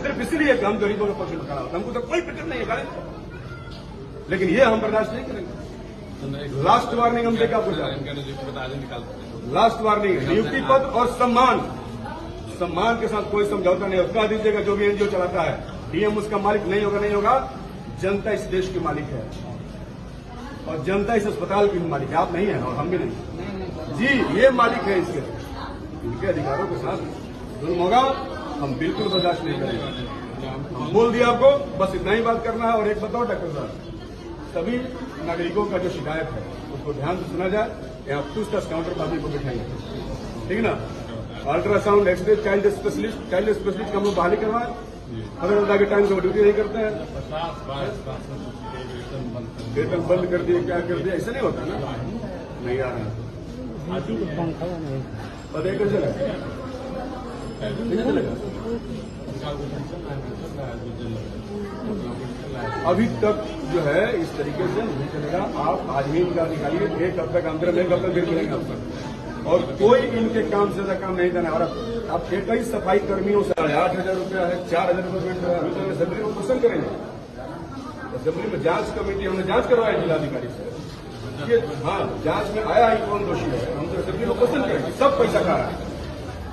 सिर्फ इसलिए कि हम गरीबों के पक्ष में खड़ा होता, हमको तो कोई फिक्र नहीं है करें, लेकिन ये हम बर्दाश्त नहीं करेंगे। लास्ट वार्निंग हम देकर आपको लास्ट वार्निंग, नियुक्ति पद और सम्मान के साथ कोई समझौता नहीं होता दीजिएगा। जो भी एनजीओ चलाता है, डीएम उसका मालिक नहीं होगा, जनता इस देश की मालिक है और जनता इस अस्पताल की मालिक है। आप नहीं है और हम भी नहीं जी, ये मालिक है इसके, इनके अधिकारों के साथ जुल्म होगा, हम बिल्कुल बर्दाश्त नहीं करेंगे। हम बोल दिया आपको, बस इतना ही बात करना है। और एक बताओ डॉक्टर साहब, सभी नागरिकों का जो शिकायत है उसको ध्यान से सुना जाए। यहाँ पूछताछ काउंटर पर को बिठाएंगे, ठीक है ना। अल्ट्रासाउंड, एक्सरे, चाइल्ड स्पेशलिस्ट का हम लोग बहाली करवाएं। अगर के टाइम से वो ड्यूटी नहीं करते हैं, वेतन बंद कर दिए, क्या कर दिया, ऐसा नहीं होता ना, नहीं आ रहा। पता कैसे चलेगा? अभी तक जो है इस तरीके से नहीं चलेगा। आप आज ही इनका निकालिए, एक हफ्ते का अंदर में, एक हफ्ते फिर मिलेंगे आपको, और कोई इनके काम से ज्यादा काम नहीं देना। और अब कई सफाई कर्मियों से 8,000 रुपया है, 4,000 रुपये मिल रहा है। तो असेंबली को क्वेश्चन करेंगे, असेंबली में जांच कमेटी, हमने जांच करवाया जिलाधिकारी से, ये हाँ जांच में आया ही कौन दोषी है, हम तो असेंबली को क्वेश्चन करेंगे, सब पैसा खा रहा है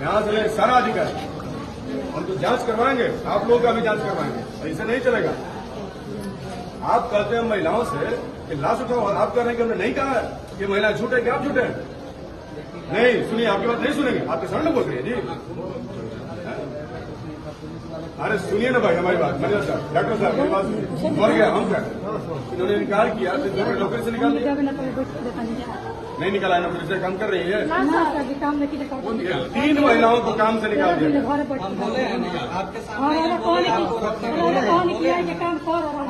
यहाँ से सारा अधिकारी, हम तो जांच करवाएंगे, आप लोगों का भी जांच करवाएंगे, ऐसे नहीं चलेगा। आप कहते हैं महिलाओं से कि लाश उठाओ, और आप कह रहे हैं कि हमने नहीं कहा है कि महिला झूठे, कि आप झूठे हैं। नहीं सुनिए, आपकी बात नहीं सुनेंगे, आपके सामने बोल रही है जी। अरे सुनिए ना भाई हमारी बात, मैनेजर साहब, डॉक्टर साहब मेरी बात सुनिए। मर गया हम क्या, इन्होंने इनकार किया तो दोनों नौकरी से निकाल दिया, नहीं निकाला है, नौकरी से काम कर रही है। 3 महिलाओं को काम से निकाल दिया।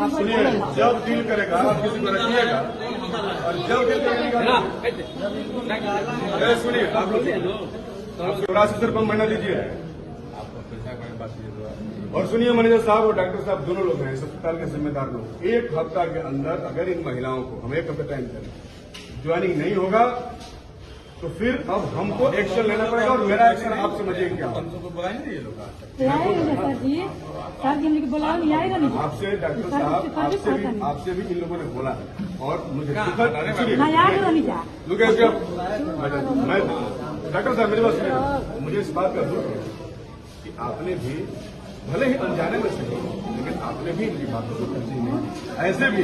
सुनिए, जब डील करेगा आप किसी को रखिएगा, और जब डील करेगा, सुनिए आप लोग 84 रुपये महीना दीजिए। और सुनिए मैनेजर साहब और डॉक्टर साहब दोनों लोग हैं इस अस्पताल के जिम्मेदार लोग, 1 हफ्ता के अंदर अगर इन महिलाओं को हम 1 हफ्ते टाइम करें, ज्वाइनिंग नहीं होगा तो फिर अब हमको एक्शन लेना पड़ेगा। और मेरा एक्शन आप समझिए क्या, बुलाएंगे ये लोग आपसे, डॉक्टर साहब आपसे भी इन लोगों ने बोला है, और मुझे डॉक्टर साहब मेरी बात, मुझे इस बात का दुख है कि आपने भी भले ही अनजाने में सही, लेकिन आपने भी इनकी बातों को तरजीह नहीं। ऐसे भी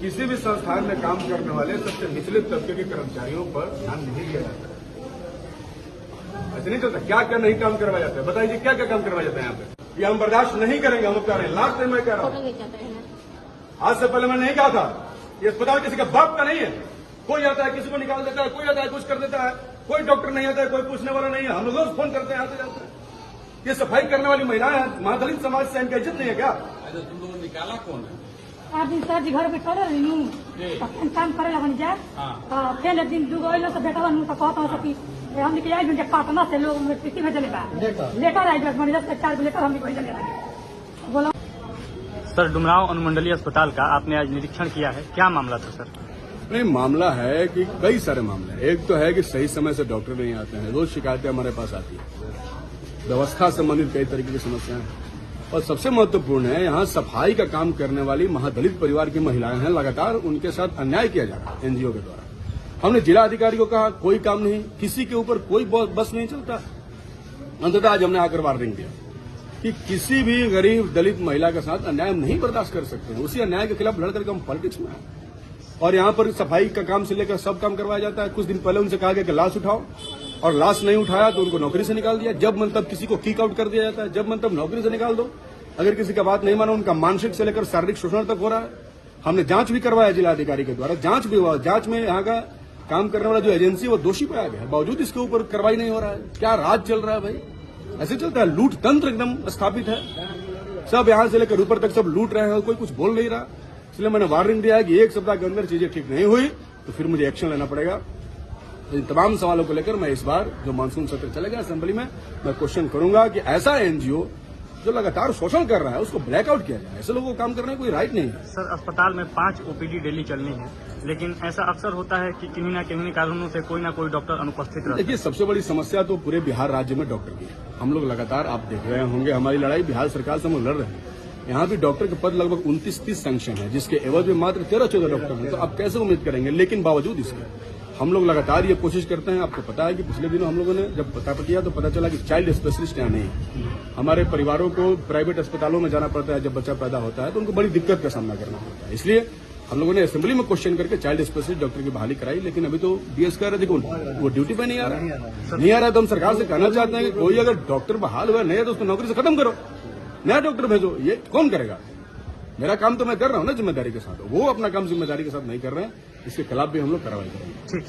किसी भी संस्थान में काम करने वाले सबसे निचले तबके के कर्मचारियों पर ध्यान नहीं दिया जाता, ऐसे नहीं चलता। क्या क्या नहीं काम करवाया जाता है, बताइए क्या क्या काम करवाया जाता है यहाँ पे। ये हम बर्दाश्त नहीं करेंगे, हम कह रहे हैं, लास्ट टाइम मैं कह रहा हूँ, आज से पहले मैंने नहीं कहा था, ये अस्पताल किसी का बाप का नहीं है। कोई आता है किसी को निकाल देता है, कोई आता है कुछ कर देता है, कोई डॉक्टर नहीं आता है, कोई पूछने वाला नहीं है, हम लोग फोन करते हैं, आते जाते हैं। ये सफाई करने वाली महिलाएं हैं, महादलित समाज से इनका इज्जत नहीं है क्या? अच्छा तुम लोगों ने निकाला कौन है? आज दिन सर जी घर बैठल रही काम करे लगन जाए, फिर एक दिन 2 गो तो बेटा तो कहता हूँ कि हम निकल आए पाटना से लोग किसी में चलेगा लेटर आई मैनेजर से 4 लेटर हम बोला। सर डुमरांव अनुमंडलीय अस्पताल का आपने आज निरीक्षण किया है, क्या मामला था सर? नहीं, मामला है कि कई सारे मामले हैं। एक तो है कि सही समय से डॉक्टर नहीं आते हैं, रोज शिकायतें हमारे पास आती है, व्यवस्था संबंधित कई तरीके की समस्याएं, और सबसे महत्वपूर्ण है यहाँ सफाई का काम करने वाली महादलित परिवार की महिलाएं हैं, लगातार उनके साथ अन्याय किया जा रहा है एनजीओ के द्वारा। हमने जिला अधिकारी को कहा कोई काम नहीं, किसी के ऊपर कोई बस नहीं चलता। अंततः आज हमने आकर वार्निंग दिया कि किसी भी गरीब दलित महिला के साथ अन्याय नहीं बर्दाश्त कर सकते हैं, उसी अन्याय के खिलाफ लड़ करके हम पॉलिटिक्स में आए। और यहाँ पर सफाई का काम से लेकर सब काम करवाया जाता है। कुछ दिन पहले उनसे कहा गया कि लाश उठाओ, और लाश नहीं उठाया तो उनको नौकरी से निकाल दिया। जब मन तब किसी को किक आउट कर दिया जाता है, जब मन तब नौकरी से निकाल दो। अगर किसी का बात नहीं माना, उनका मानसिक से लेकर शारीरिक शोषण तक हो रहा है। हमने जांच भी करवाया जिलाधिकारी के द्वारा, जांच भी हुआ, जांच में यहाँ का काम करने वाला जो एजेंसी वो दोषी पाया गया है, बावजूद इसके ऊपर कार्रवाई नहीं हो रहा है। क्या राज चल रहा है भाई? ऐसे चलता है, लूट तंत्र एकदम स्थापित है, सब यहाँ से लेकर ऊपर तक सब लूट रहे हैं, कोई कुछ बोल नहीं रहा। इसलिए मैंने वार्निंग दिया है कि 1 सप्ताह के अंदर चीजें ठीक नहीं हुई तो फिर मुझे एक्शन लेना पड़ेगा। इन तमाम सवालों को लेकर मैं इस बार जो मानसून सत्र चलेगा असेंबली में, मैं क्वेश्चन करूंगा कि ऐसा एनजीओ जो लगातार शोषण कर रहा है उसको ब्लैकआउट किया जाए। ऐसे लोगों को काम करने का कोई राइट नहीं है। सर, अस्पताल में 5 ओपीडी डेली चलनी है, लेकिन ऐसा अक्सर होता है कि किन्हीं न किन्हीं कारणों से कोई न कोई डॉक्टर अनुपस्थित रहता है। देखिए, सबसे बड़ी समस्या तो पूरे बिहार राज्य में डॉक्टर की है। हम लोग लगातार, आप देख रहे होंगे, हमारी लड़ाई बिहार सरकार से हम लोग लड़ रहे हैं। यहाँ भी डॉक्टर के पद लगभग 29-30 सैंक्शन है, जिसके एवज में मात्र 13-14 डॉक्टर हैं। तो आप कैसे उम्मीद करेंगे? लेकिन बावजूद इसके हम लोग लगातार ये कोशिश करते हैं। आपको पता है कि पिछले दिनों हम लोगों ने जब पता किया तो पता चला कि चाइल्ड स्पेशलिस्ट यहाँ नहीं है। हमारे परिवारों को प्राइवेट अस्पतालों में जाना पड़ता है। जब बच्चा पैदा होता है तो उनको बड़ी दिक्कत का सामना करना पड़ता है। इसलिए हम लोगों ने असेंबली में क्वेश्चन करके चाइल्ड स्पेशलिस्ट डॉक्टर की बहाली कराई, लेकिन अभी तो डीएस कह रहे थे वो ड्यूटी पे नहीं आ रहा है। तो हम सरकार से कहना चाहते हैं कि कोई अगर डॉक्टर बहाल हुआ नहीं है तो उसको नौकरी से खत्म करो, नया डॉक्टर भेजो। ये कौन करेगा? मेरा काम तो मैं कर रहा हूं ना जिम्मेदारी के साथ, वो अपना काम जिम्मेदारी के साथ नहीं कर रहे हैं। इसके खिलाफ भी हम लोग कार्रवाई करेंगे। ठीक।